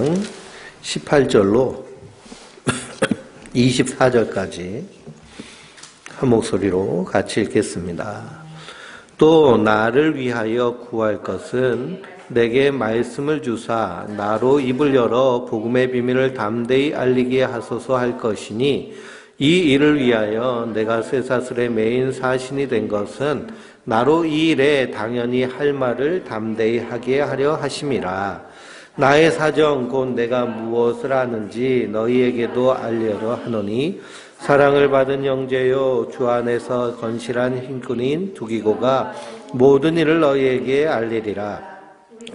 4장 18절로 24절까지 한 목소리로 같이 읽겠습니다. 또 나를 위하여 구할 것은 내게 말씀을 주사 나로 입을 열어 복음의 비밀을 담대히 알리게 하소서 할 것이니 이 일을 위하여 내가 쇠사슬의 메인 사신이 된 것은 나로 이 일에 당연히 할 말을 담대히 하게 하려 하심이라. 나의 사정 곧 내가 무엇을 아는지 너희에게도 알려려 하노니 사랑을 받은 형제요 주 안에서 건실한 힘꾼인 두기고가 모든 일을 너희에게 알리리라.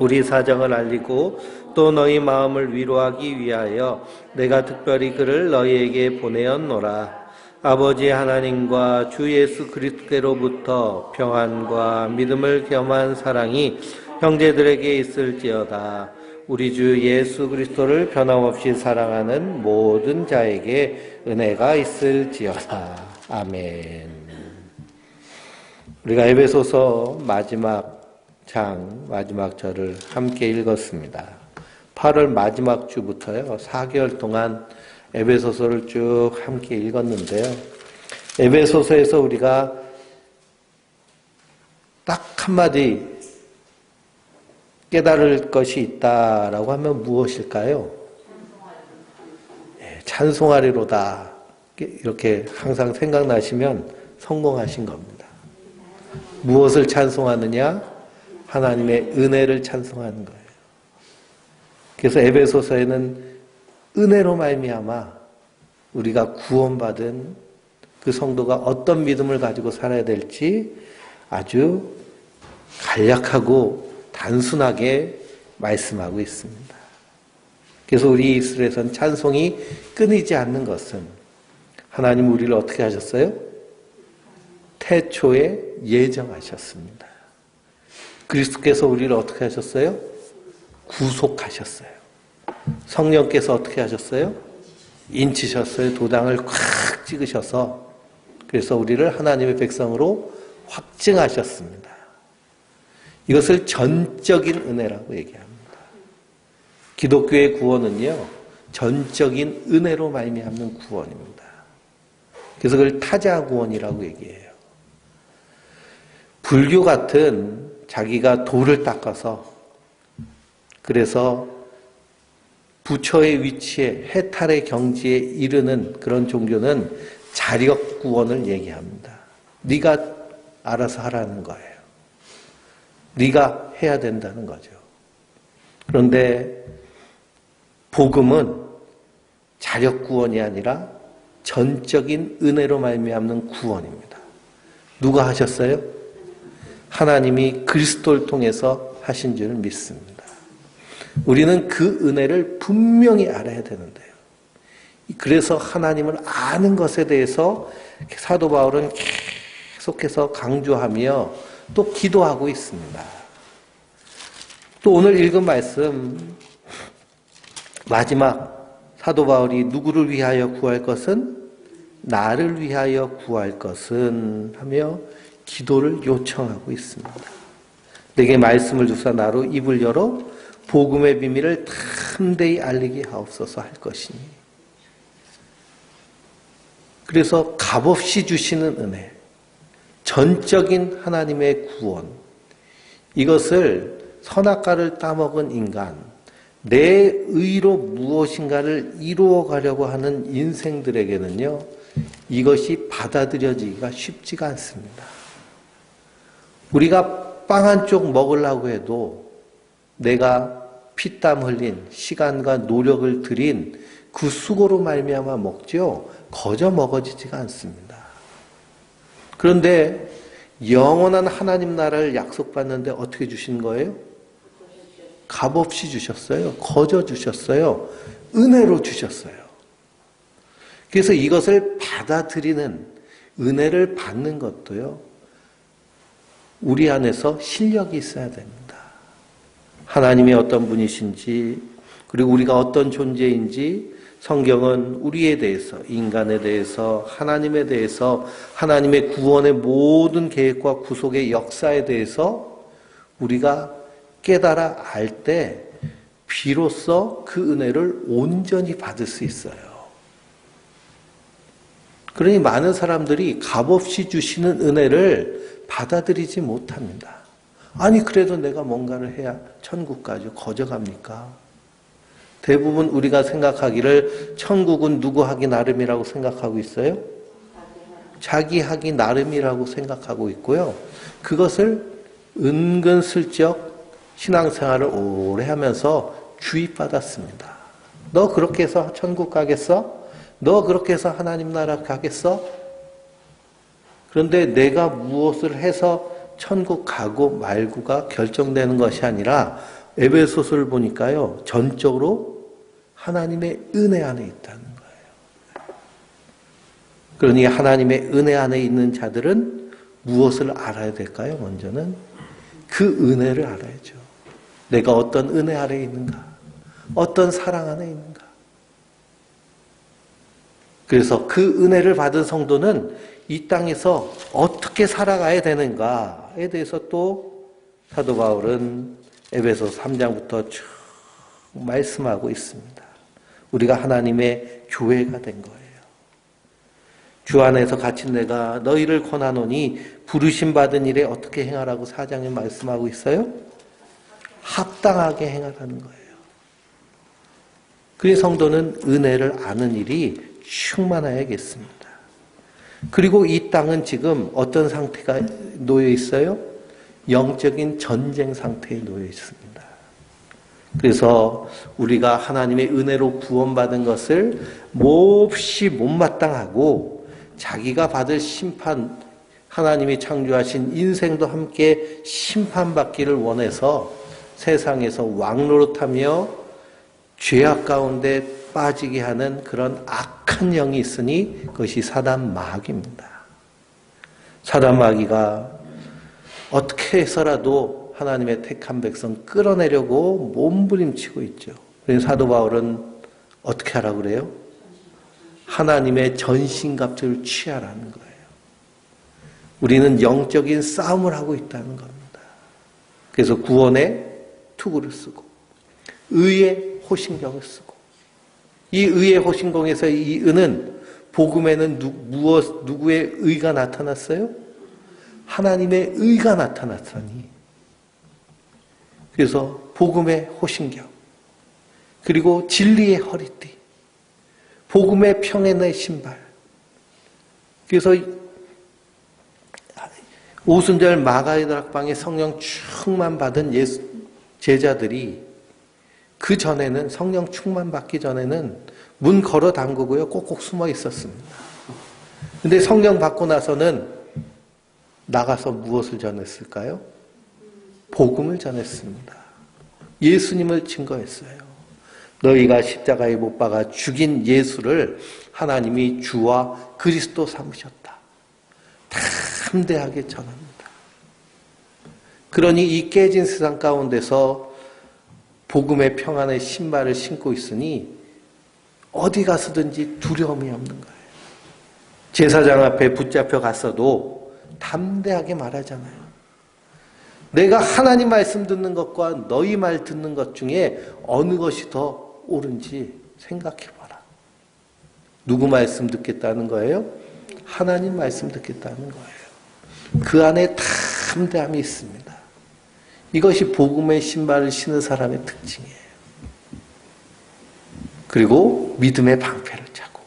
우리 사정을 알리고 또 너희 마음을 위로하기 위하여 내가 특별히 그를 너희에게 보내었노라. 아버지 하나님과 주 예수 그리스도로부터 평안과 믿음을 겸한 사랑이 형제들에게 있을지어다. 우리 주 예수 그리스도를 변함없이 사랑하는 모든 자에게 은혜가 있을지어다. 아멘. 우리가 에베소서 마지막 장, 마지막 절을 함께 읽었습니다. 8월 마지막 주부터요, 4개월 동안 에베소서를 쭉 함께 읽었는데요. 에베소서에서 우리가 딱 한마디 깨달을 것이 있다라고 하면 무엇일까요? 찬송하리로다. 이렇게 항상 생각나시면 성공하신 겁니다. 무엇을 찬송하느냐? 하나님의 은혜를 찬송하는 거예요. 그래서 에베소서에는 은혜로 말미암아 우리가 구원받은 그 성도가 어떤 믿음을 가지고 살아야 될지 아주 간략하고 단순하게 말씀하고 있습니다. 그래서 우리 이스라엘에서는 찬송이 끊이지 않는 것은 하나님 우리를 어떻게 하셨어요? 태초에 예정하셨습니다. 그리스도께서 우리를 어떻게 하셨어요? 구속하셨어요. 성령께서 어떻게 하셨어요? 인치셨어요. 도장을 콱 찍으셔서 그래서 우리를 하나님의 백성으로 확증하셨습니다. 이것을 전적인 은혜라고 얘기합니다. 기독교의 구원은요, 전적인 은혜로 말미암는 구원입니다. 그래서 그걸 타자 구원이라고 얘기해요. 불교 같은 자기가 돌을 닦아서 그래서 부처의 위치에 해탈의 경지에 이르는 그런 종교는 자력 구원을 얘기합니다. 네가 알아서 하라는 거예요. 네가 해야 된다는 거죠. 그런데 복음은 자력 구원이 아니라 전적인 은혜로 말미암는 구원입니다. 누가 하셨어요? 하나님이 그리스도를 통해서 하신 줄 믿습니다. 우리는 그 은혜를 분명히 알아야 되는데요. 그래서 하나님을 아는 것에 대해서 사도 바울은 계속해서 강조하며 또 기도하고 있습니다. 또 오늘 읽은 말씀 마지막 사도 바울이 누구를 위하여 구할 것은 나를 위하여 구할 것은 하며 기도를 요청하고 있습니다. 내게 말씀을 주사 나로 입을 열어 복음의 비밀을 담대히 알리게 하옵소서 할 것이니. 그래서 값없이 주시는 은혜, 전적인 하나님의 구원, 이것을 선악과를 따먹은 인간, 내 의로 무엇인가를 이루어가려고 하는 인생들에게는요, 이것이 받아들여지기가 쉽지가 않습니다. 우리가 빵 한 쪽 먹으려고 해도 내가 피땀 흘린 시간과 노력을 들인 그 수고로 말미암아 먹죠. 거저 먹어지지가 않습니다. 그런데 영원한 하나님 나라를 약속받는데 어떻게 주신 거예요? 값없이 주셨어요. 거저 주셨어요. 은혜로 주셨어요. 그래서 이것을 받아들이는 은혜를 받는 것도요. 우리 안에서 실력이 있어야 됩니다. 하나님이 어떤 분이신지 그리고 우리가 어떤 존재인지 성경은 우리에 대해서, 인간에 대해서, 하나님에 대해서, 하나님의 구원의 모든 계획과 구속의 역사에 대해서 우리가 깨달아 알 때 비로소 그 은혜를 온전히 받을 수 있어요. 그러니 많은 사람들이 값없이 주시는 은혜를 받아들이지 못합니다. 아니 그래도 내가 뭔가를 해야 천국까지 거저갑니까? 대부분 우리가 생각하기를 천국은 누구 하기 나름이라고 생각하고 있어요? 자기 하기 나름이라고 생각하고 있고요. 그것을 은근슬쩍 신앙생활을 오래 하면서 주입받았습니다. 너 그렇게 해서 천국 가겠어? 너 그렇게 해서 하나님 나라 가겠어? 그런데 내가 무엇을 해서 천국 가고 말고가 결정되는 것이 아니라 에베소서를 보니까요. 전적으로 하나님의 은혜 안에 있다는 거예요. 그러니 하나님의 은혜 안에 있는 자들은 무엇을 알아야 될까요? 먼저는 그 은혜를 알아야죠. 내가 어떤 은혜 아래에 있는가? 어떤 사랑 안에 있는가? 그래서 그 은혜를 받은 성도는 이 땅에서 어떻게 살아가야 되는가에 대해서 또 사도 바울은 에베소서 3장부터 쭉 말씀하고 있습니다. 우리가 하나님의 교회가 된 거예요. 주 안에서 갇힌 내가 너희를 권하노니 부르심 받은 일에 어떻게 행하라고 4장에 말씀하고 있어요? 합당하게 행하라는 거예요. 그의 성도는 은혜를 아는 일이 충만해야겠습니다. 그리고 이 땅은 지금 어떤 상태가 놓여 있어요? 영적인 전쟁 상태에 놓여 있습니다. 그래서 우리가 하나님의 은혜로 구원받은 것을 몹시 못마땅하고 자기가 받을 심판, 하나님이 창조하신 인생도 함께 심판받기를 원해서 세상에서 왕노릇하며 죄악 가운데 빠지게 하는 그런 악한 영이 있으니 그것이 사단 마귀입니다. 사단 마귀가 어떻게 해서라도 하나님의 택한 백성 끌어내려고 몸부림치고 있죠. 그래서 사도 바울은 어떻게 하라고 그래요? 하나님의 전신갑주를 취하라는 거예요. 우리는 영적인 싸움을 하고 있다는 겁니다. 그래서 구원의 투구를 쓰고 의의 호신경을 쓰고 이 의의 호신경에서 이 의는 복음에는 누구의 의가 나타났어요? 하나님의 의가 나타났으니 그래서 복음의 호신경 그리고 진리의 허리띠 복음의 평안의 신발 그래서 오순절 마가다락방에 성령 충만 받은 제자들이 그 전에는 성령 충만 받기 전에는 문 걸어 담그고요 꼭꼭 숨어 있었습니다. 근데 성령 받고 나서는 나가서 무엇을 전했을까요? 복음을 전했습니다. 예수님을 증거했어요. 너희가 십자가에 못 박아 죽인 예수를 하나님이 주와 그리스도 삼으셨다. 담대하게 전합니다. 그러니 이 깨진 세상 가운데서 복음의 평안의 신발을 신고 있으니 어디 가서든지 두려움이 없는 거예요. 제사장 앞에 붙잡혀 갔어도 담대하게 말하잖아요. 내가 하나님 말씀 듣는 것과 너희 말 듣는 것 중에 어느 것이 더 옳은지 생각해봐라. 누구 말씀 듣겠다는 거예요? 하나님 말씀 듣겠다는 거예요. 그 안에 담대함이 있습니다. 이것이 복음의 신발을 신은 사람의 특징이에요. 그리고 믿음의 방패를 차고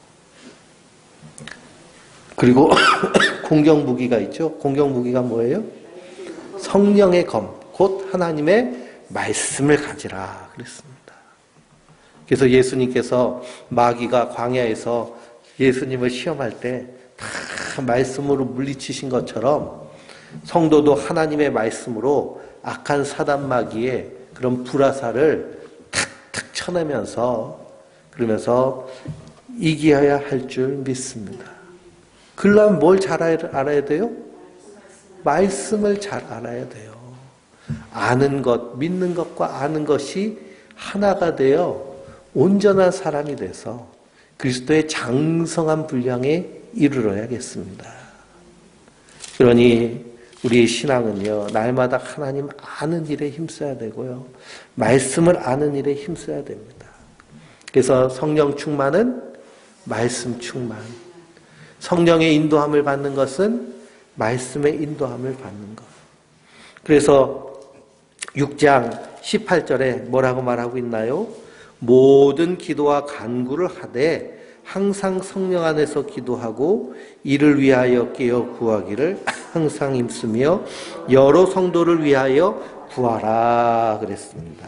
그리고 공경무기가 있죠. 공경무기가 뭐예요? 성령의 검, 곧 하나님의 말씀을 가지라 그랬습니다. 그래서 예수님께서 마귀가 광야에서 예수님을 시험할 때 다 말씀으로 물리치신 것처럼 성도도 하나님의 말씀으로 악한 사단 마귀의 그런 불화살을 탁탁 쳐내면서 그러면서 이겨야 할 줄 믿습니다. 그러려면 뭘 잘 알아야 돼요? 말씀을 잘 알아야 돼요. 아는 것, 믿는 것과 아는 것이 하나가 되어 온전한 사람이 돼서 그리스도의 장성한 분량에 이르러야겠습니다. 그러니 우리의 신앙은요, 날마다 하나님 아는 일에 힘써야 되고요, 말씀을 아는 일에 힘써야 됩니다. 그래서 성령 충만은 말씀 충만. 성령의 인도함을 받는 것은 말씀의 인도함을 받는 것. 그래서 6장 18절에 뭐라고 말하고 있나요? 모든 기도와 간구를 하되 항상 성령 안에서 기도하고 이를 위하여 깨어 구하기를 항상 힘쓰며 여러 성도를 위하여 구하라 그랬습니다.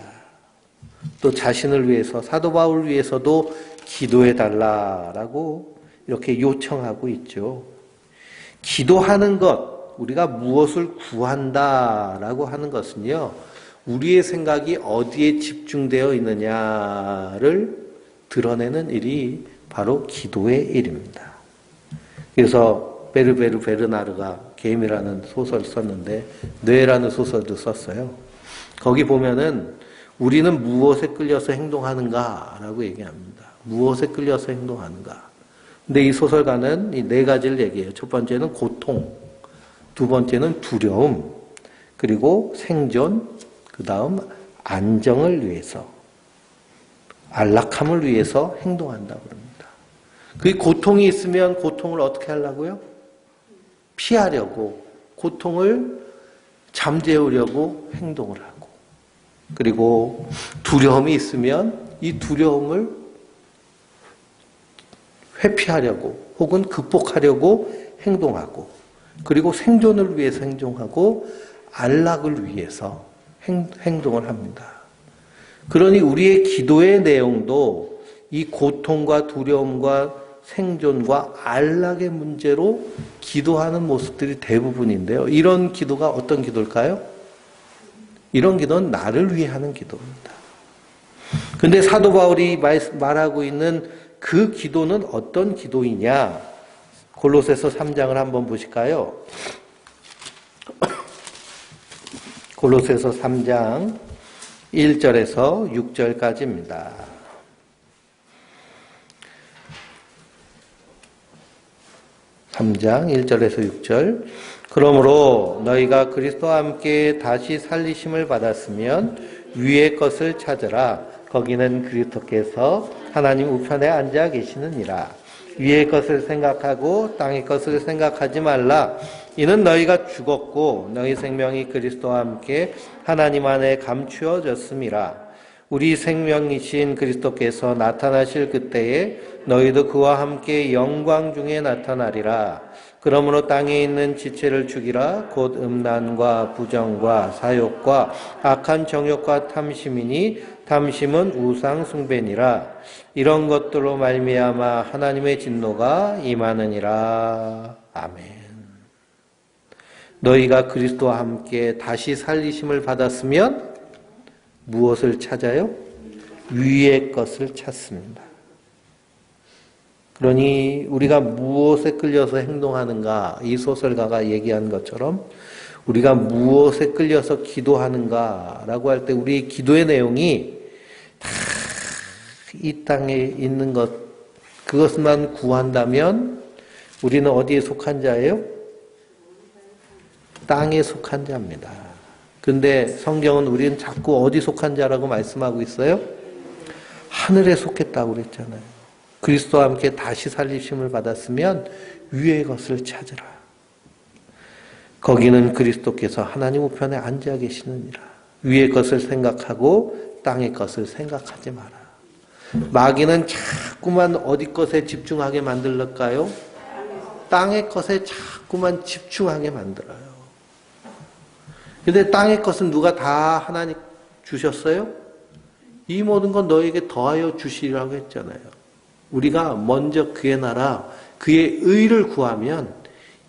또 자신을 위해서, 사도 바울을 위해서도 기도해 달라라고 이렇게 요청하고 있죠. 기도하는 것, 우리가 무엇을 구한다라고 하는 것은요, 우리의 생각이 어디에 집중되어 있느냐를 드러내는 일이 바로 기도의 일입니다. 그래서 베르베르 베르나르가 게임이라는 소설을 썼는데 뇌라는 소설도 썼어요. 거기 보면은 우리는 무엇에 끌려서 행동하는가라고 얘기합니다. 무엇에 끌려서 행동하는가. 근데 이 소설가는 이 네 가지를 얘기해요. 첫 번째는 고통, 두 번째는 두려움, 그리고 생존, 그 다음 안정을 위해서, 안락함을 위해서 행동한다고 합니다. 그 고통이 있으면 고통을 어떻게 하려고요? 피하려고, 고통을 잠재우려고 행동을 하고, 그리고 두려움이 있으면 이 두려움을 회피하려고 혹은 극복하려고 행동하고, 그리고 생존을 위해서 행동하고 안락을 위해서 행동을 합니다. 그러니 우리의 기도의 내용도 이 고통과 두려움과 생존과 안락의 문제로 기도하는 모습들이 대부분인데요. 이런 기도가 어떤 기도일까요? 이런 기도는 나를 위해 하는 기도입니다. 그런데 사도 바울이 말하고 있는 그 기도는 어떤 기도이냐? 골로새서 3장을 한번 보실까요? 골로새서 3장 1절에서 6절까지입니다. 3장 1절에서 6절. 그러므로 너희가 그리스도와 함께 다시 살리심을 받았으면 위의 것을 찾으라. 거기는 그리스도께서 하나님 우편에 앉아 계시느니라. 위의 것을 생각하고 땅의 것을 생각하지 말라. 이는 너희가 죽었고 너희 생명이 그리스도와 함께 하나님 안에 감추어졌음이라. 우리 생명이신 그리스도께서 나타나실 그때에 너희도 그와 함께 영광 중에 나타나리라. 그러므로 땅에 있는 지체를 죽이라. 곧 음란과 부정과 사욕과 악한 정욕과 탐심이니 탐심은 우상 숭배니라. 이런 것들로 말미암아 하나님의 진노가 임하느니라. 아멘. 너희가 그리스도와 함께 다시 살리심을 받았으면 무엇을 찾아요? 위의 것을 찾습니다. 그러니 우리가 무엇에 끌려서 행동하는가, 이 소설가가 얘기한 것처럼 우리가 무엇에 끌려서 기도하는가라고 할 때 우리 기도의 내용이 다 이 땅에 있는 것, 그것만 구한다면 우리는 어디에 속한 자예요? 땅에 속한 자입니다. 근데 성경은 우리는 자꾸 어디 속한 자라고 말씀하고 있어요? 하늘에 속했다고 그랬잖아요. 그리스도와 함께 다시 살리심을 받았으면 위의 것을 찾으라. 거기는 그리스도께서 하나님 우편에 앉아 계시느니라. 위의 것을 생각하고 땅의 것을 생각하지 마라. 마귀는 자꾸만 어디 것에 집중하게 만들까요? 땅의 것에 자꾸만 집중하게 만들어요. 근데 땅의 것은 누가 다 하나님 주셨어요? 이 모든 건 너에게 더하여 주시리라고 했잖아요. 우리가 먼저 그의 나라, 그의 의를 구하면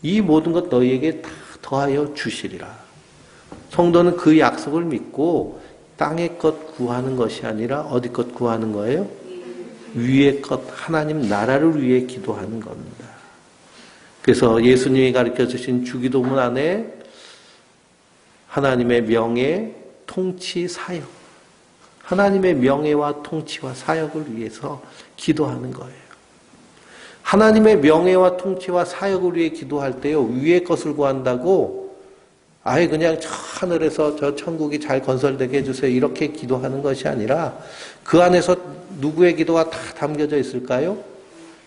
이 모든 것 너희에게 다 더하여 주시리라. 성도는 그 약속을 믿고 땅의 것 구하는 것이 아니라 어디 것 구하는 거예요? 위의 것, 하나님 나라를 위해 기도하는 겁니다. 그래서 예수님이 가르쳐 주신 주기도문 안에 하나님의 명예, 통치, 사역, 하나님의 명예와 통치와 사역을 위해서 기도하는 거예요. 하나님의 명예와 통치와 사역을 위해 기도할 때요, 위의 것을 구한다고 아예 그냥 저 하늘에서 저 천국이 잘 건설되게 해주세요. 이렇게 기도하는 것이 아니라 그 안에서 누구의 기도가 다 담겨져 있을까요?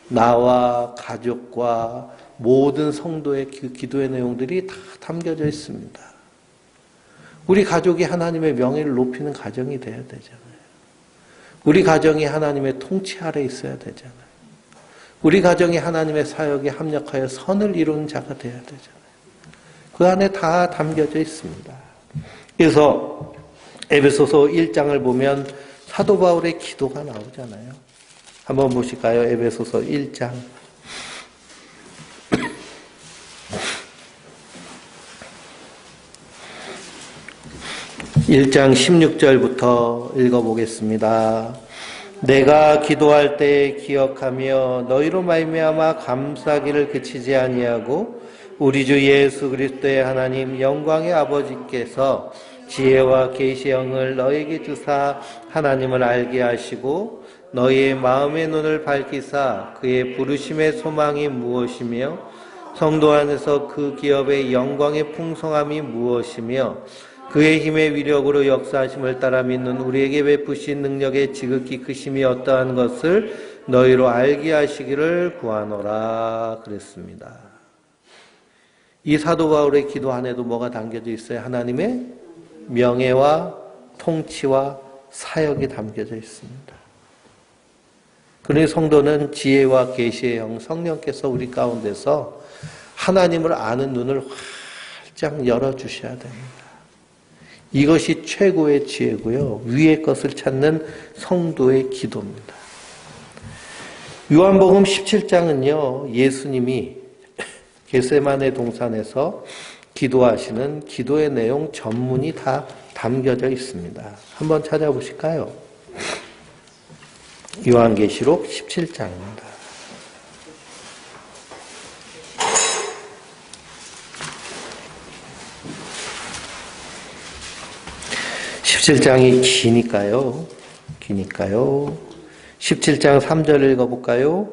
나와 가족과 모든 성도의 그 기도의 내용들이 다 담겨져 있습니다. 우리 가족이 하나님의 명예를 높이는 가정이 돼야 되잖아요. 우리 가정이 하나님의 통치 아래 있어야 되잖아요. 우리 가정이 하나님의 사역에 합력하여 선을 이루는 자가 돼야 되잖아요. 그 안에 다 담겨져 있습니다. 그래서 에베소서 1장을 보면 사도 바울의 기도가 나오잖아요. 한번 보실까요? 에베소서 1장. 1장 16절부터 읽어보겠습니다. 내가 기도할 때 기억하며 너희로 말미암아 감사하기를 그치지 아니하고 우리 주 예수 그리스도의 하나님 영광의 아버지께서 지혜와 계시의 영을 너희에게 주사 하나님을 알게 하시고 너희의 마음의 눈을 밝히사 그의 부르심의 소망이 무엇이며 성도 안에서 그 기업의 영광의 풍성함이 무엇이며 그의 힘의 위력으로 역사하심을 따라 믿는 우리에게 베푸신 능력의 지극히 크심이 어떠한 것을 너희로 알게 하시기를 구하노라 그랬습니다. 이 사도 바울의 기도 안에도 뭐가 담겨져 있어요? 하나님의 명예와 통치와 사역이 담겨져 있습니다. 그러니 성도는 지혜와 계시의 영 성령께서 우리 가운데서 하나님을 아는 눈을 활짝 열어주셔야 됩니다. 이것이 최고의 지혜고요. 위의 것을 찾는 성도의 기도입니다. 요한복음 17장은요. 예수님이 겟세마네 동산에서 기도하시는 기도의 내용 전문이 다 담겨져 있습니다. 한번 찾아보실까요? 요한계시록 17장입니다. 17장이 기니까요. 17장 3절 읽어볼까요?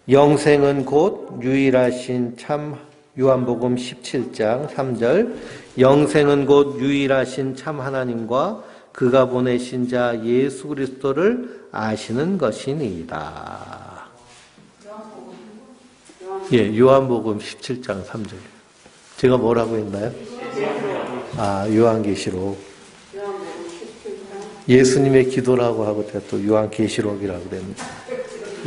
영생은 곧 유일하신 참 요한복음 17장 3절 영생은 곧 유일하신 참 하나님과 그가 보내신 자 예수 그리스도를 아시는 것이니이다. 예, 요한복음 17장 3절. 제가 뭐라고 했나요? 요한계시록. 예수님의 기도라고 하고 제가 또 요한계시록이라고 그랬는데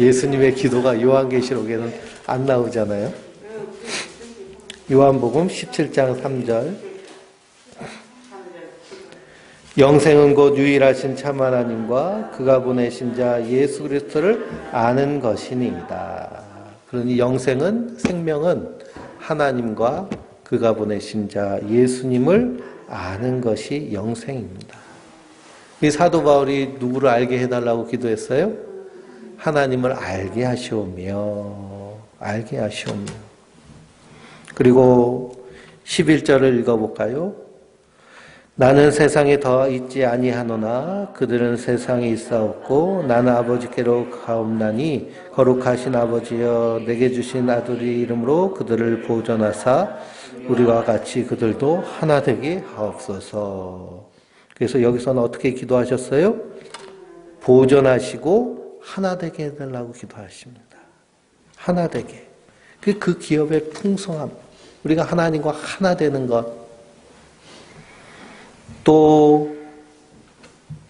예수님의 기도가 요한계시록에는 안 나오잖아요. 요한복음 17장 3절 영생은 곧 유일하신 참 하나님과 그가 보내신 자 예수 그리스도를 아는 것이니이다. 그러니 영생은 생명은 하나님과 그가 보내신 자 예수님을 아는 것이 영생입니다. 이 사도 바울이 누구를 알게 해달라고 기도했어요? 하나님을 알게 하시오며. 그리고 11절을 읽어볼까요? 나는 세상에 더 있지 아니하노나 그들은 세상에 있사옵고 나는 아버지께로 가옵나니 거룩하신 아버지여 내게 주신 아들의 이름으로 그들을 보존하사 우리와 같이 그들도 하나 되게 하옵소서. 그래서 여기서는 어떻게 기도하셨어요? 보존하시고 하나 되게 해달라고 기도하십니다. 하나 되게. 그 기업의 풍성함. 우리가 하나님과 하나 되는 것. 또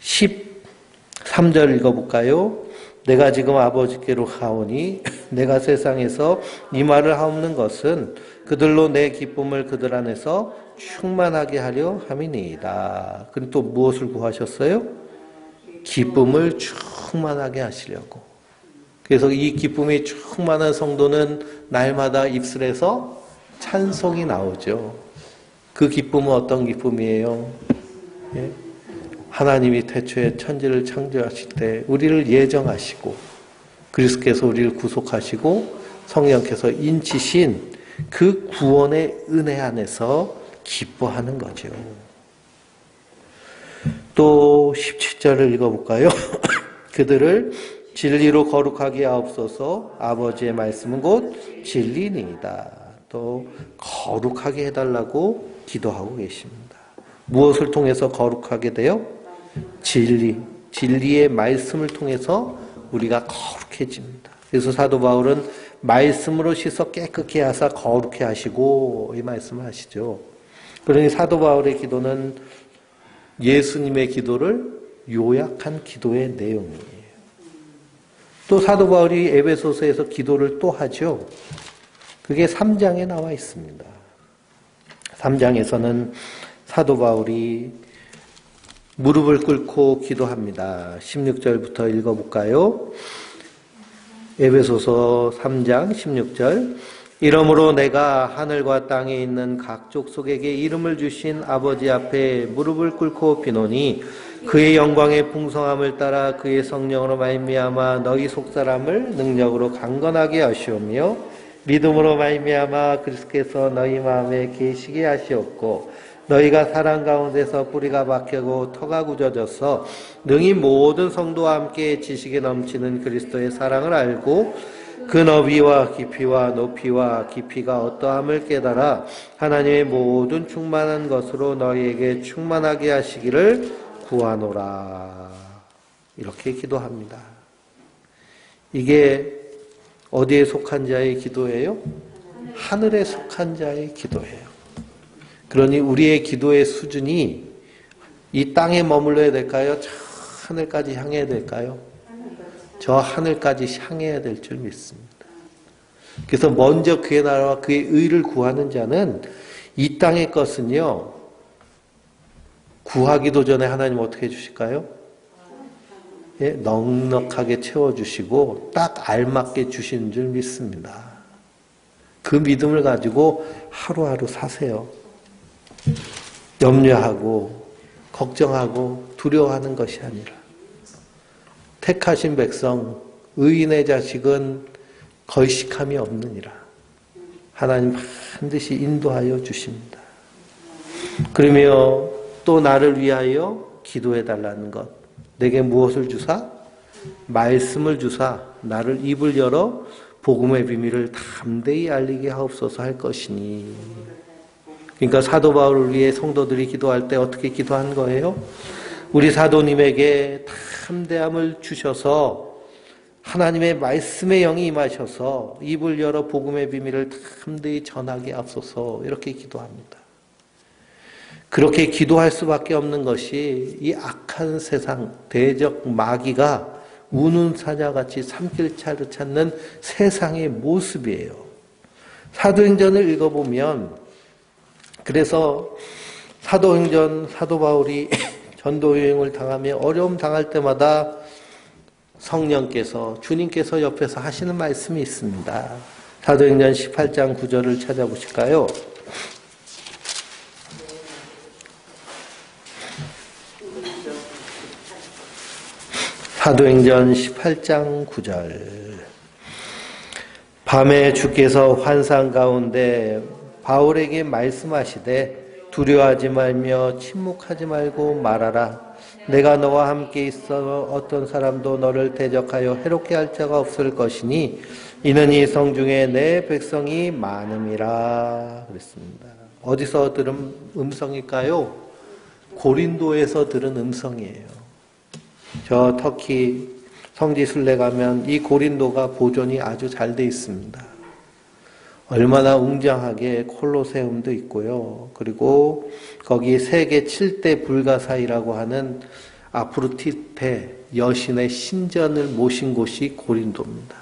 13절 읽어볼까요? 내가 지금 아버지께로 가오니 내가 세상에서 이 말을 하옵는 것은 그들로 내 기쁨을 그들 안에서 충만하게 하려 함이니이다. 그리고 또 무엇을 구하셨어요? 기쁨을 충만하게 하시려고. 그래서 이 기쁨이 충만한 성도는 날마다 입술에서 찬송이 나오죠. 그 기쁨은 어떤 기쁨이에요? 예? 하나님이 태초에 천지를 창조하실 때 우리를 예정하시고 그리스도께서 우리를 구속하시고 성령께서 인치신 그 구원의 은혜 안에서 기뻐하는 거죠. 또 17절을 읽어볼까요? 그들을 진리로 거룩하게 하옵소서. 아버지의 말씀은 곧 진리니이다. 또 거룩하게 해달라고 기도하고 계십니다. 무엇을 통해서 거룩하게 돼요? 진리의 말씀을 통해서 우리가 거룩해집니다. 그래서 사도 바울은 말씀으로 씻어 깨끗게 하사 거룩해 하시고 이 말씀을 하시죠. 그러니 사도 바울의 기도는 예수님의 기도를 요약한 기도의 내용이에요. 또 사도 바울이 에베소서에서 기도를 또 하죠. 그게 3장에 나와 있습니다. 3장에서는 사도 바울이 무릎을 꿇고 기도합니다. 16절부터 읽어볼까요? 에베소서 3장 16절. 이러므로 내가 하늘과 땅에 있는 각 족속에게 이름을 주신 아버지 앞에 무릎을 꿇고 비노니 그의 영광의 풍성함을 따라 그의 성령으로 말미암아 너희 속사람을 능력으로 강건하게 하시오며 믿음으로 말미암아 그리스도께서 너희 마음에 계시게 하시었고 너희가 사랑 가운데서 뿌리가 박히고 터가 굳어져서 능히 모든 성도와 함께 지식에 넘치는 그리스도의 사랑을 알고 그 너비와 깊이와 높이와 깊이가 어떠함을 깨달아 하나님의 모든 충만한 것으로 너희에게 충만하게 하시기를 구하노라. 이렇게 기도합니다. 이게 어디에 속한 자의 기도예요? 하늘에 속한 자의 기도예요. 그러니 우리의 기도의 수준이 이 땅에 머물러야 될까요? 저 하늘까지 향해야 될까요? 저 하늘까지 향해야 될 줄 믿습니다. 그래서 먼저 그의 나라와 그의 의를 구하는 자는 이 땅의 것은요, 구하기도 전에 하나님 어떻게 해주실까요? 예, 넉넉하게 채워주시고 딱 알맞게 주시는 줄 믿습니다. 그 믿음을 가지고 하루하루 사세요. 염려하고 걱정하고 두려워하는 것이 아니라 택하신 백성 의인의 자식은 걸식함이 없느니라. 하나님 반드시 인도하여 주십니다. 그러며 또 나를 위하여 기도해 달라는 것. 내게 무엇을 주사? 말씀을 주사 나를 입을 열어 복음의 비밀을 담대히 알리게 하옵소서 할 것이니. 그러니까 사도 바울을 위해 성도들이 기도할 때 어떻게 기도한 거예요? 우리 사도님에게 담대함을 주셔서 하나님의 말씀의 영이 임하셔서 입을 열어 복음의 비밀을 담대히 전하게 하옵소서 이렇게 기도합니다. 그렇게 기도할 수밖에 없는 것이 이 악한 세상 대적 마귀가 우는 사자같이 삼킬차를 찾는 세상의 모습이에요. 사도행전을 읽어보면 그래서 사도행전 사도 바울이 전도여행을 당하며 어려움 당할 때마다 성령께서 주님께서 옆에서 하시는 말씀이 있습니다. 사도행전 18장 9절을 찾아보실까요? 사도행전 18장 9절. 밤에 주께서 환상 가운데 바울에게 말씀하시되 두려워하지 말며 침묵하지 말고 말하라. 내가 너와 함께 있어 어떤 사람도 너를 대적하여 해롭게 할 자가 없을 것이니 이는 이 성중에 내 백성이 많음이라 그랬습니다. 어디서 들은 음성일까요? 고린도에서 들은 음성이에요. 저 터키 성지 순례 가면 이 고린도가 보존이 아주 잘 돼 있습니다. 얼마나 웅장하게 콜로세움도 있고요. 그리고 거기 세계 7대 불가사의라고 하는 아프로디테 여신의 신전을 모신 곳이 고린도입니다.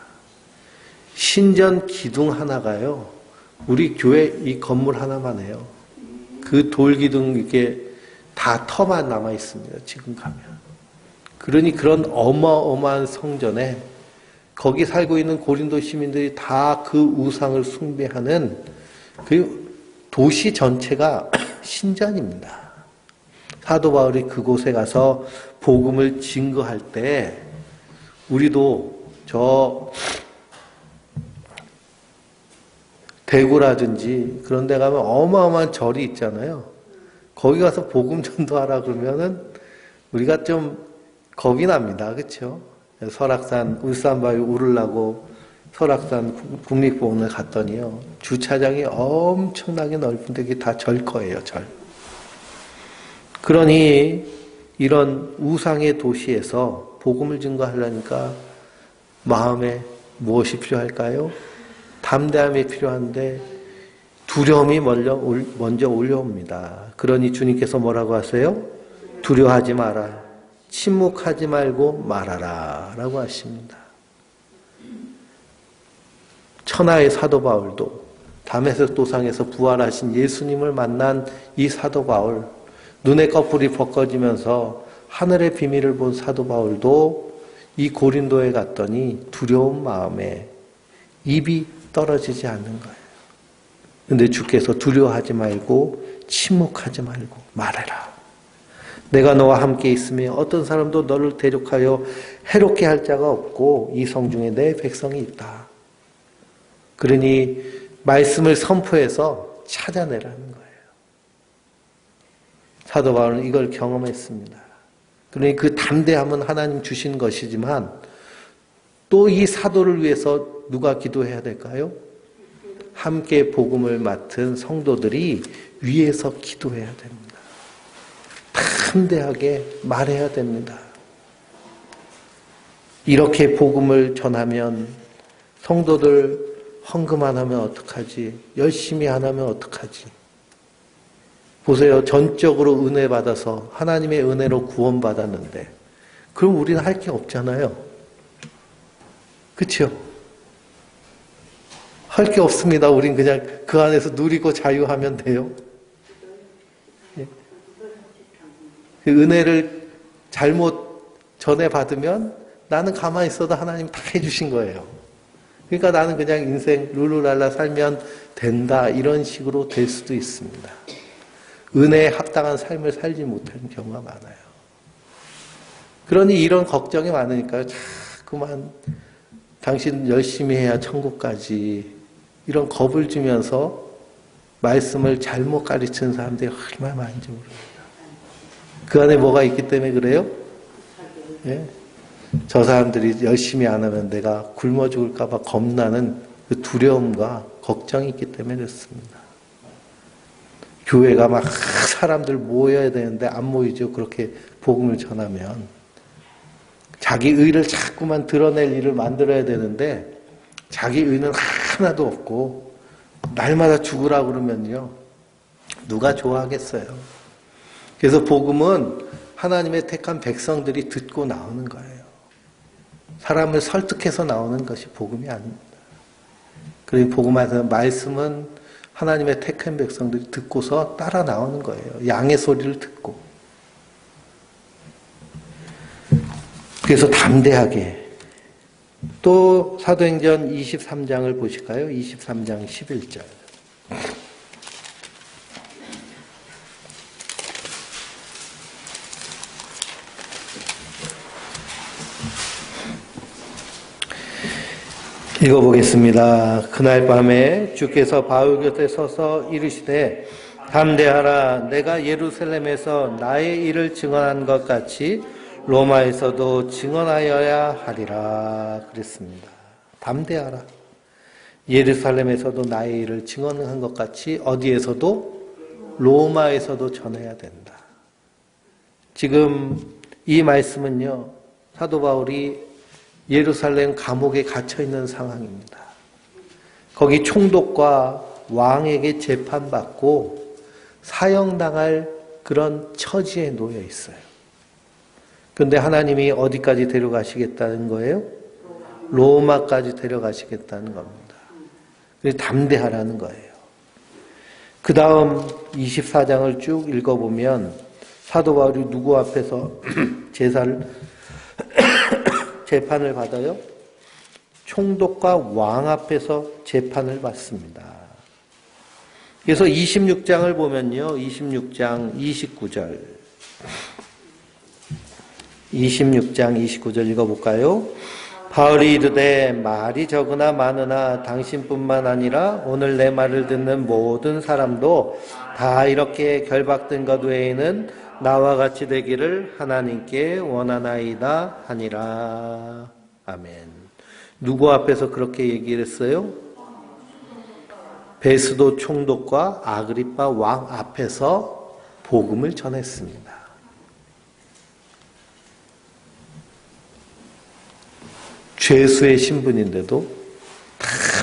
신전 기둥 하나가요. 우리 교회 이 건물 하나만 해요. 그 돌 기둥 이게 다 터만 남아 있습니다. 지금 가면. 그러니 그런 어마어마한 성전에 거기 살고 있는 고린도 시민들이 다 그 우상을 숭배하는 그 도시 전체가 신전입니다. 사도 바울이 그곳에 가서 복음을 증거할 때 우리도 저 대구라든지 그런 데 가면 어마어마한 절이 있잖아요. 거기 가서 복음 전도하라 그러면은 우리가 좀 겁이 납니다. 그렇죠? 설악산, 울산바위 오르려고 설악산 국립공원을 갔더니요, 주차장이 엄청나게 넓은데 그게 다 절 거예요, 절. 그러니 이런 우상의 도시에서 복음을 증거하려니까 마음에 무엇이 필요할까요? 담대함이 필요한데 두려움이 먼저 올려옵니다. 그러니 주님께서 뭐라고 하세요? 두려워하지 마라. 침묵하지 말고 말하라 라고 하십니다. 천하의 사도 바울도 다메섹 도상에서 부활하신 예수님을 만난 이 사도 바울, 눈의 꺼풀이 벗겨지면서 하늘의 비밀을 본 사도 바울도 이 고린도에 갔더니 두려운 마음에 입이 떨어지지 않는 거예요. 근데 주께서 두려워하지 말고 침묵하지 말고 말해라. 내가 너와 함께 있으며 어떤 사람도 너를 대적하여 해롭게 할 자가 없고 이 성중에 내 백성이 있다. 그러니 말씀을 선포해서 찾아내라는 거예요. 사도 바울은 이걸 경험했습니다. 그러니 그 담대함은 하나님 주신 것이지만 또 이 사도를 위해서 누가 기도해야 될까요? 함께 복음을 맡은 성도들이 위에서 기도해야 됩니다. 담대하게 말해야 됩니다. 이렇게 복음을 전하면 성도들 헌금 안 하면 어떡하지? 열심히 안 하면 어떡하지? 보세요. 전적으로 은혜 받아서 하나님의 은혜로 구원받았는데 그럼 우리는 할 게 없잖아요. 그렇죠? 할 게 없습니다. 우린 그냥 그 안에서 누리고 자유하면 돼요. 그 은혜를 잘못 전해받으면 나는 가만히 있어도 하나님 다 해주신 거예요. 그러니까 나는 그냥 인생 룰루랄라 살면 된다 이런 식으로 될 수도 있습니다. 은혜에 합당한 삶을 살지 못하는 경우가 많아요. 그러니 이런 걱정이 많으니까 자꾸만 당신 열심히 해야 천국까지 이런 겁을 주면서 말씀을 잘못 가르치는 사람들이 얼마나 많은지 모릅니다. 그 안에 뭐가 있기 때문에 그래요? 예? 저 사람들이 열심히 안 하면 내가 굶어 죽을까 봐 겁나는 그 두려움과 걱정이 있기 때문에 그렇습니다. 교회가 막 사람들 모여야 되는데 안 모이죠. 그렇게 복음을 전하면. 자기 의를 자꾸만 드러낼 일을 만들어야 되는데 자기 의는 하나도 없고 날마다 죽으라고 그러면요. 누가 좋아하겠어요. 그래서 복음은 하나님의 택한 백성들이 듣고 나오는 거예요. 사람을 설득해서 나오는 것이 복음이 아닙니다. 그리고 복음에서 말씀은 하나님의 택한 백성들이 듣고서 따라 나오는 거예요. 양의 소리를 듣고. 그래서 담대하게. 또 사도행전 23장을 보실까요? 23장 11절. 읽어보겠습니다. 그날 밤에 주께서 바울 곁에 서서 이르시되 담대하라. 내가 예루살렘에서 나의 일을 증언한 것 같이 로마에서도 증언하여야 하리라 그랬습니다. 담대하라. 예루살렘에서도 나의 일을 증언한 것 같이 어디에서도? 로마에서도 전해야 된다. 지금 이 말씀은요. 사도 바울이 예루살렘 감옥에 갇혀있는 상황입니다. 거기 총독과 왕에게 재판받고 사형당할 그런 처지에 놓여 있어요. 그런데 하나님이 어디까지 데려가시겠다는 거예요? 로마까지 데려가시겠다는 겁니다. 그래서 담대하라는 거예요. 그 다음 24장을 쭉 읽어보면 사도 바울이 누구 앞에서 재판을 받아요? 총독과 왕 앞에서 재판을 받습니다. 그래서 26장을 보면요. 26장 29절. 26장 29절 읽어볼까요? 바울이 이르되 말이 적으나 많으나 당신뿐만 아니라 오늘 내 말을 듣는 모든 사람도 다 이렇게 결박된 것 외에는 나와 같이 되기를 하나님께 원하나이다 하니라. 아멘. 누구 앞에서 그렇게 얘기를 했어요? 베스도 총독과 아그리빠 왕 앞에서 복음을 전했습니다. 죄수의 신분인데도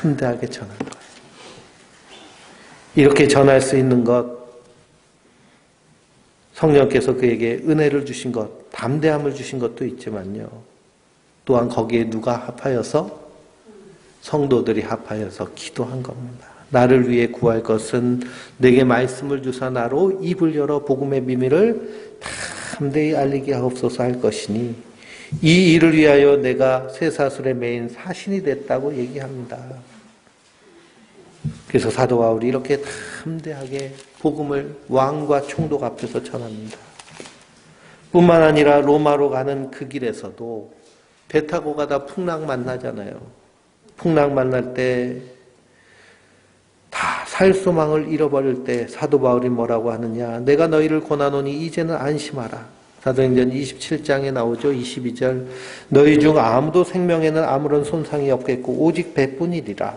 담대하게 전한 거예요. 이렇게 전할 수 있는 것, 성령께서 그에게 은혜를 주신 것, 담대함을 주신 것도 있지만요. 또한 거기에 누가 합하여서? 성도들이 합하여서 기도한 겁니다. 나를 위해 구할 것은 내게 말씀을 주사 나로 입을 열어 복음의 비밀을 담대히 알리게 하옵소서 할 것이니 이 일을 위하여 내가 쇠사슬에 매인 사신이 됐다고 얘기합니다. 그래서 사도 바울이 이렇게 담대하게 복음을 왕과 총독 앞에서 전합니다. 뿐만 아니라 로마로 가는 그 길에서도 배 타고 가다 풍랑 만나잖아요. 풍랑 만날 때 다 살 소망을 잃어버릴 때 사도 바울이 뭐라고 하느냐. 내가 너희를 권하노니 이제는 안심하라. 사도행전 27장에 나오죠. 22절. 너희 중 아무도 생명에는 아무런 손상이 없겠고 오직 배뿐이리라.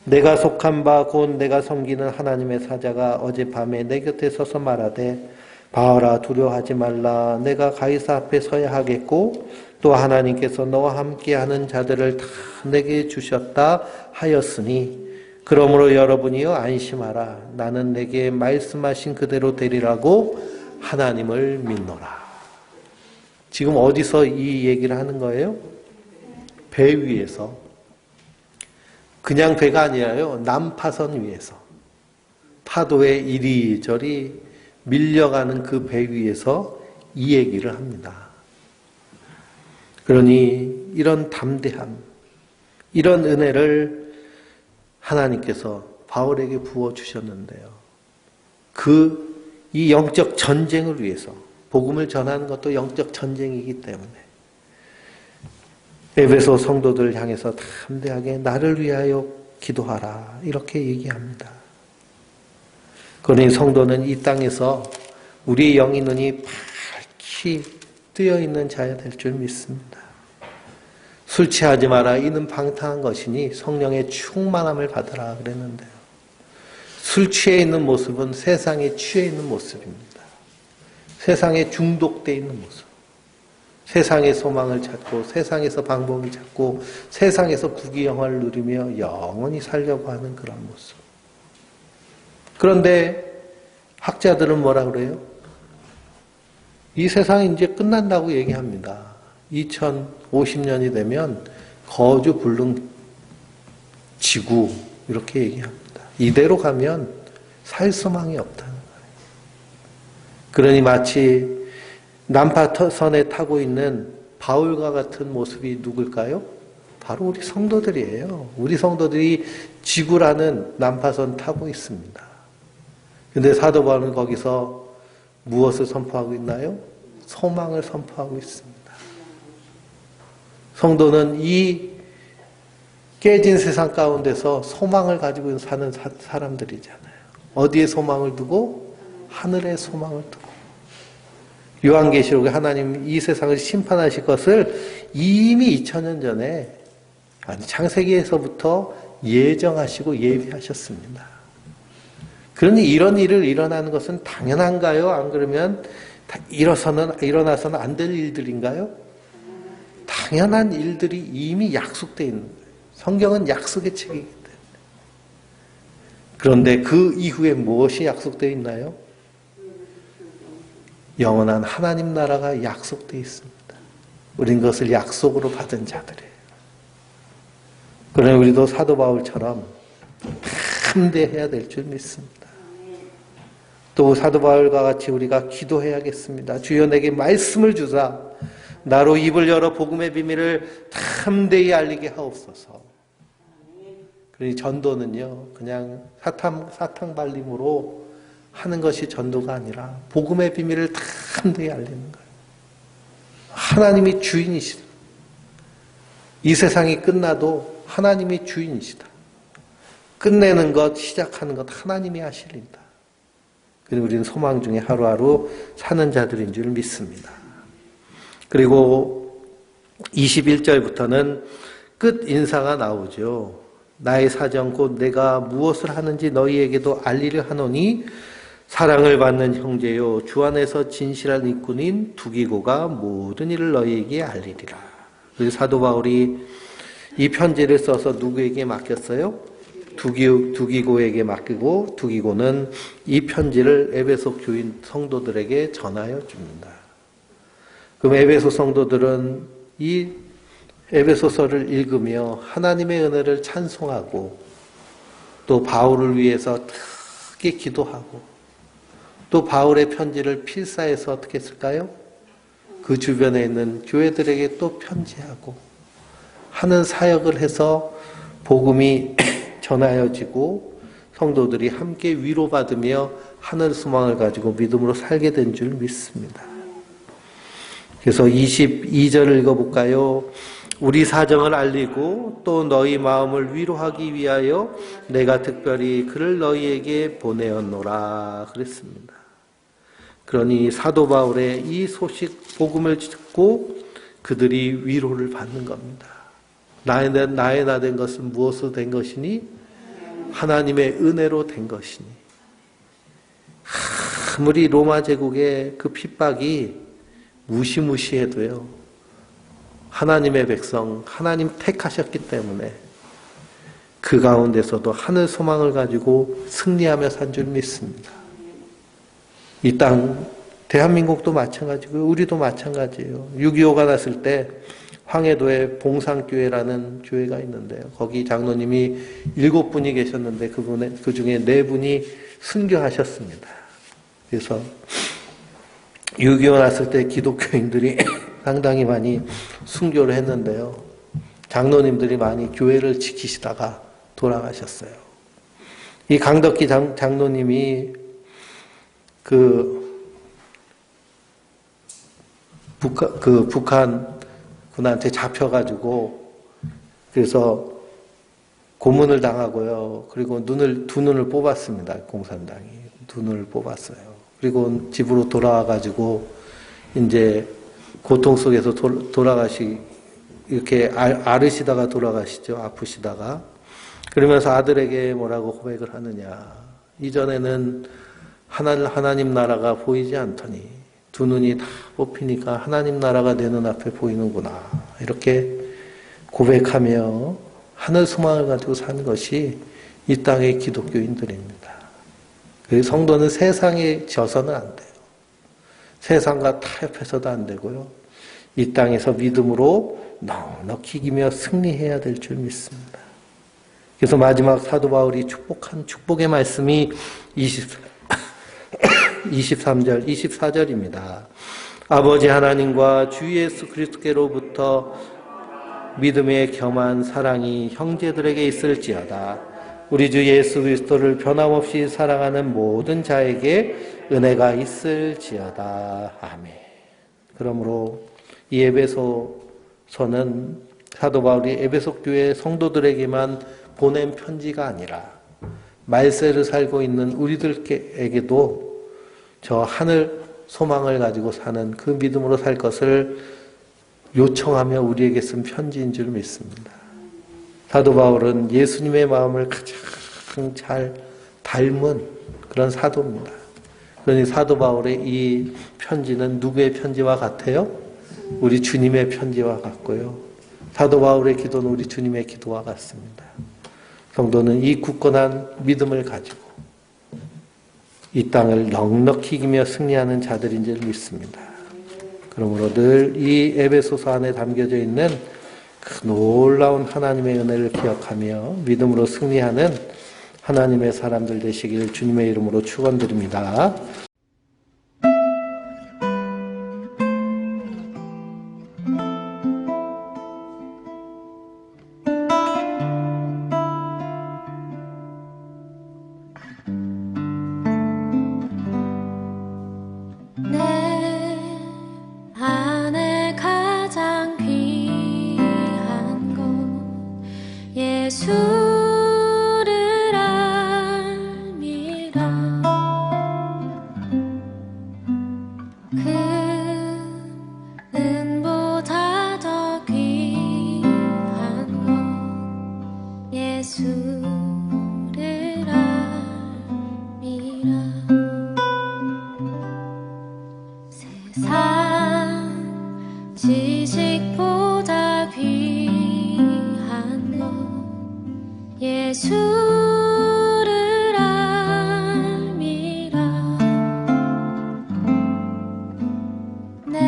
내가 속한 바 곧 내가 섬기는 하나님의 사자가 어젯밤에 내 곁에 서서 말하되 바울아 두려워하지 말라. 내가 가이사 앞에 서야 하겠고 또 하나님께서 너와 함께하는 자들을 다 내게 주셨다 하였으니 그러므로 여러분이여 안심하라. 나는 내게 말씀하신 그대로 되리라고 하나님을 믿노라. 지금 어디서 이 얘기를 하는 거예요? 배 위에서. 그냥 배가 아니라요. 난파선 위에서. 파도에 이리저리 밀려가는 그 배 위에서 이 얘기를 합니다. 그러니 이런 담대함, 이런 은혜를 하나님께서 바울에게 부어주셨는데요. 이 영적 전쟁을 위해서, 복음을 전하는 것도 영적 전쟁이기 때문에 에베소 성도들을 향해서 담대하게 나를 위하여 기도하라 이렇게 얘기합니다. 그러니 성도는 이 땅에서 우리의 영의 눈이 밝히 뜨여있는 자야 될 줄 믿습니다. 술 취하지 마라. 이는 방탕한 것이니 성령의 충만함을 받으라 그랬는데요. 술 취해 있는 모습은 세상에 취해 있는 모습입니다. 세상에 중독되어 있는 모습. 세상의 소망을 찾고 세상에서 방법을 찾고 세상에서 부귀영화를 누리며 영원히 살려고 하는 그런 모습. 그런데 학자들은 뭐라 그래요? 이 세상이 이제 끝난다고 얘기합니다. 2050년이 되면 거주 불능 지구 이렇게 얘기합니다. 이대로 가면 살 소망이 없다는 거예요. 그러니 마치 난파선에 타고 있는 바울과 같은 모습이 누굴까요? 바로 우리 성도들이에요. 우리 성도들이 지구라는 난파선 타고 있습니다. 근데 사도 바울은 거기서 무엇을 선포하고 있나요? 소망을 선포하고 있습니다. 성도는 이 깨진 세상 가운데서 소망을 가지고 사는 사람들이잖아요. 어디에 소망을 두고? 하늘에 소망을 두고. 요한계시록에 하나님 이 세상을 심판하실 것을 이미 2000년 전에 창세기에서부터 예정하시고 예비하셨습니다. 그러니 이런 일을 일어나는 것은 당연한가요? 안 그러면 일어나서는 안 될 일들인가요? 당연한 일들이 이미 약속되어 있는 거예요. 성경은 약속의 책이기 때문에. 그런데 그 이후에 무엇이 약속되어 있나요? 영원한 하나님 나라가 약속되어 있습니다. 우린 그것을 약속으로 받은 자들이에요. 그러니 우리도 사도 바울처럼 담대해야 될 줄 믿습니다. 또 사도 바울과 같이 우리가 기도해야겠습니다. 주여 내게 말씀을 주사 나로 입을 열어 복음의 비밀을 담대히 알리게 하옵소서. 그러니 전도는요, 그냥 사탕 발림으로 하는 것이 전도가 아니라 복음의 비밀을 담대히 알리는 거예요. 하나님이 주인이시다. 이 세상이 끝나도 하나님이 주인이시다. 끝내는 것, 시작하는 것 하나님이 하실 일이다. 그리고 우리는 소망 중에 하루하루 사는 자들인 줄 믿습니다. 그리고 21절부터는 끝 인사가 나오죠. 나의 사정 곧 내가 무엇을 하는지 너희에게도 알리려 하노니 사랑을 받는 형제요 주 안에서 진실한 일꾼인 두기고가 모든 일을 너희에게 알리리라. 그래서 사도 바울이 이 편지를 써서 누구에게 맡겼어요? 두기고에게 맡기고 두기고는 이 편지를 에베소 교인 성도들에게 전하여 줍니다. 그럼 에베소 성도들은 이 에베소서를 읽으며 하나님의 은혜를 찬송하고 또 바울을 위해서 크게 기도하고 또 바울의 편지를 필사해서 어떻게 했을까요? 그 주변에 있는 교회들에게 또 편지하고 하는 사역을 해서 복음이 전하여지고 성도들이 함께 위로받으며 하늘 소망을 가지고 믿음으로 살게 된 줄 믿습니다. 그래서 22절을 읽어볼까요? 우리 사정을 알리고 또 너희 마음을 위로하기 위하여 내가 특별히 그를 너희에게 보내었노라 그랬습니다. 그러니 사도 바울의 이 소식 복음을 듣고 그들이 위로를 받는 겁니다. 나의 나 된 것은 무엇으로 된 것이니? 하나님의 은혜로 된 것이니. 아무리 로마 제국의 그 핍박이 무시무시해도요. 하나님의 백성, 하나님 택하셨기 때문에 그 가운데서도 하늘 소망을 가지고 승리하며 산 줄 믿습니다. 이 땅, 대한민국도 마찬가지고요. 우리도 마찬가지예요. 6.25가 났을 때 황해도에 봉상교회라는 교회가 있는데요. 거기 장로님이 7분이 계셨는데 그 중에 4분이 순교하셨습니다. 그래서 6.25 났을 때 기독교인들이 상당히 많이 순교를 했는데요. 장로님들이 많이 교회를 지키시다가 돌아가셨어요. 이 강덕기 장로님이 북한 군한테 잡혀가지고 그래서 고문을 당하고요. 그리고 두 눈을 뽑았습니다. 공산당이 두 눈을 뽑았어요. 그리고 집으로 돌아와가지고 이제 고통 속에서 이렇게 앓으시다가 돌아가시죠. 아프시다가. 그러면서 아들에게 뭐라고 고백을 하느냐. 이전에는 하나님 나라가 보이지 않더니 두 눈이 다 뽑히니까 하나님 나라가 내 눈앞에 보이는구나. 이렇게 고백하며 하늘 소망을 가지고 사는 것이 이 땅의 기독교인들입니다. 그래서 성도는 세상에 져서는 안 돼요. 세상과 타협해서도 안 되고요. 이 땅에서 믿음으로 넉넉히 이기며 승리해야 될 줄 믿습니다. 그래서 마지막 사도 바울이 축복한 축복의 말씀이 23절, 24절입니다. 아버지 하나님과 주 예수 그리스도께로부터 믿음의 겸한 사랑이 형제들에게 있을지어다. 우리 주 예수 그리스도를 변함없이 사랑하는 모든 자에게 은혜가 있을지어다. 아멘. 그러므로 이 에베소서는 사도 바울이 에베소 교회 성도들에게만 보낸 편지가 아니라 말세를 살고 있는 우리들에게도 저 하늘 소망을 가지고 사는 그 믿음으로 살 것을 요청하며 우리에게 쓴 편지인 줄 믿습니다. 사도 바울은 예수님의 마음을 가장 잘 닮은 그런 사도입니다. 그러니 사도 바울의 이 편지는 누구의 편지와 같아요? 우리 주님의 편지와 같고요. 사도 바울의 기도는 우리 주님의 기도와 같습니다. 성도는 이 굳건한 믿음을 가지고 이 땅을 넉넉히 이기며 승리하는 자들인 줄 믿습니다. 그러므로 늘 이 에베소서 안에 담겨져 있는 그 놀라운 하나님의 은혜를 기억하며 믿음으로 승리하는 하나님의 사람들 되시길 주님의 이름으로 축원드립니다. 은보다 더 귀한 것 예수를 알미라. 내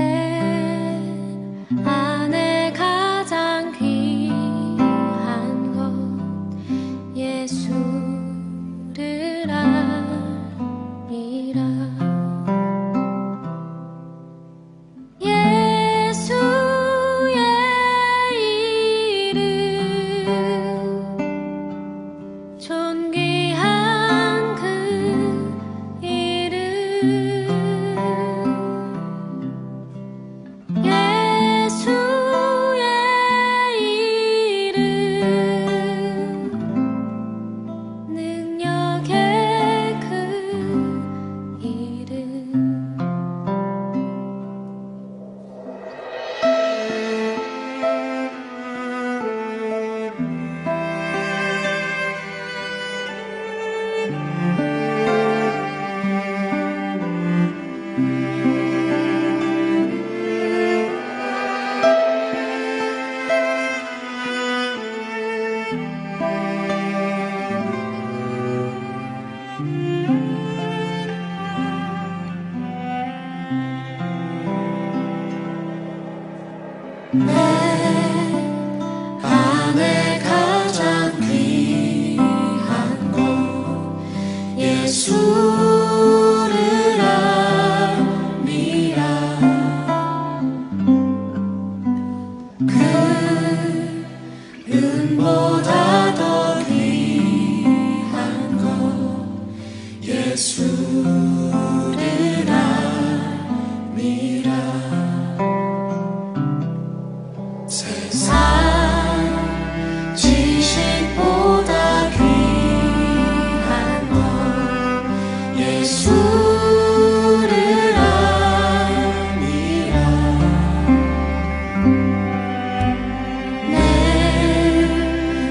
안에 가장 귀한 것 예수를 알미라. 예수의 이름 존귀한 그 이름. 예수의 이름 능력의 그 이름. 내 안에 가장 귀한 것 예수를 알미라. 그 은보다 더 귀한 것 예수를 알미라. 세상 지식보다 귀한 것 예수를 알미라. 내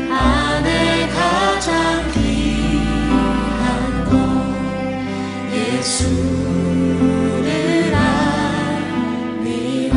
안에 가장 귀한 것 예수를 알미라.